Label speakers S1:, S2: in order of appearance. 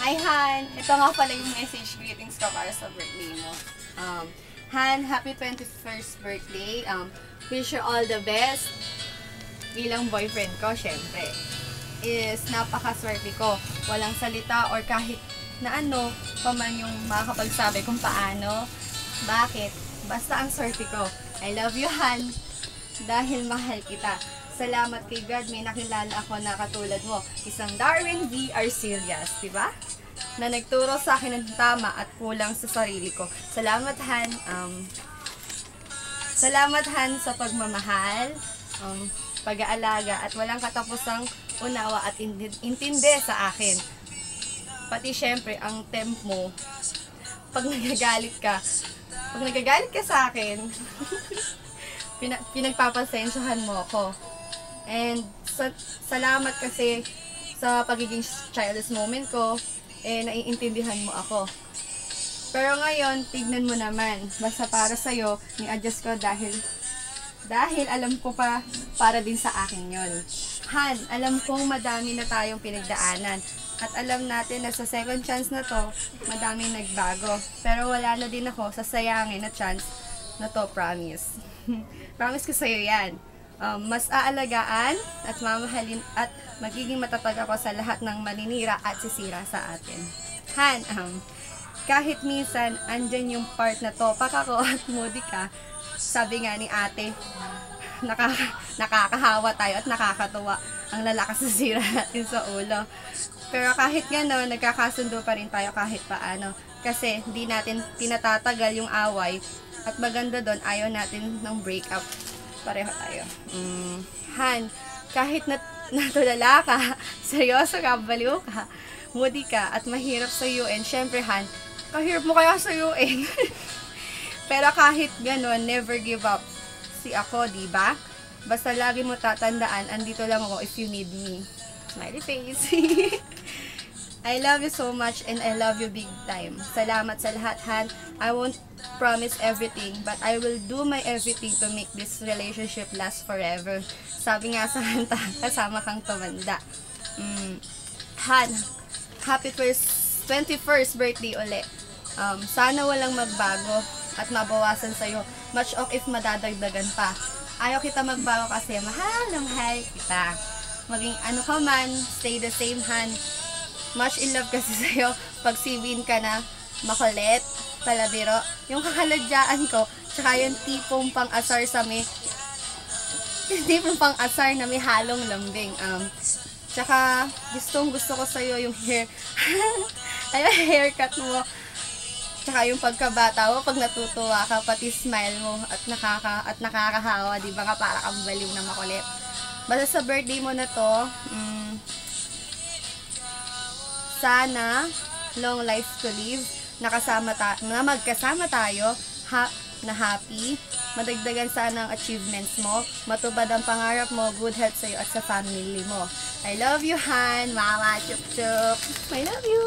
S1: Hi, Han! Ito nga pala yung message greetings ko para sa birthday mo. Han, happy 21st birthday. Wish you all the best. Bilang boyfriend ko, syempre. Is napakaswerte ko. Walang salita or kahit na ano pa man yung makakapagsabi kung paano. Bakit? Basta ang swerte ko. I love you, Han. Dahil mahal kita. Salamat kay God, may nakilala ako na katulad mo. Isang Darwin V. Arcelias, diba? Na nagturo sa akin ng tama at kulang sa sarili ko. Salamat, Han. Salamat, Han, sa pagmamahal, pag-aalaga, at walang katapusang unawa at intindi sa akin. Pati syempre, ang temp mo, pag nagagalit ka sa akin, pinagpapasensyahan mo ako. And salamat kasi sa pagiging childish moment ko, naiintindihan mo ako. Pero ngayon, tignan mo naman, basta para sa'yo, ni-adjust ko dahil alam ko pa para din sa akin yon. Han, alam kong madami na tayong pinagdaanan. At alam natin na sa second chance na to, madaming nagbago. Pero wala na din ako sasayangin na chance na to, promise. Promise ko sa'yo yan. Mas aalagaan at mamahalin at magiging matatag ako sa lahat ng maninira at sisira sa atin. Han, kahit minsan andyan yung part na topak ako at moody ka, sabi nga ni ate, nakakahawa tayo at nakakatuwa ang lalakas na sira natin sa ulo. Pero kahit gano'n, nagkakasundo pa rin tayo kahit paano. Kasi hindi natin tinatatagal yung away at maganda doon, ayaw natin ng breakup. Pareho tayo. Han, kahit natulala ka, seryoso ka, baliw ka, moody ka, at mahirap sa UN, syempre Han, kahirap mo kaya sa UN. Pero kahit gano'n, never give up. Si ako, diba? Basta lagi mo tatandaan, andito lang ako if you need me. Smiley face. I love you so much and I love you big time. Salamat sa lahat, Han. I won't promise everything, but I will do my everything to make this relationship last forever. Sabi nga sa kanta, kasama kang tumanda. Han, happy 21st birthday uli. Sana walang magbago at mabawasan sa'yo. Much of if madadagdagan pa. Ayaw kita magbago kasi mahal na mahal kita. Maging ano ka man, stay the same, Han. Much in love kasi sa'yo. Pag siwin ka na, makulit, palabiro. Yung kakaladyaan ko, tsaka yung tipong pang-asar sa may, tipong pang-asar na may halong lambing. Tsaka, gusto ko sa'yo yung hair, ay, haircut mo. Tsaka yung pagkabata mo, pag natutuwa ka, pati smile mo, at nakakahawa, di ba nga, para kang baliw na makulit. Basta sa birthday mo na to, sana long life to live, na magkasama tayo, na happy, madagdagan sana ang achievements mo, matubad ang pangarap mo, good health sa'yo at sa family mo. I love you, Han. Mama, chup chup. I love you.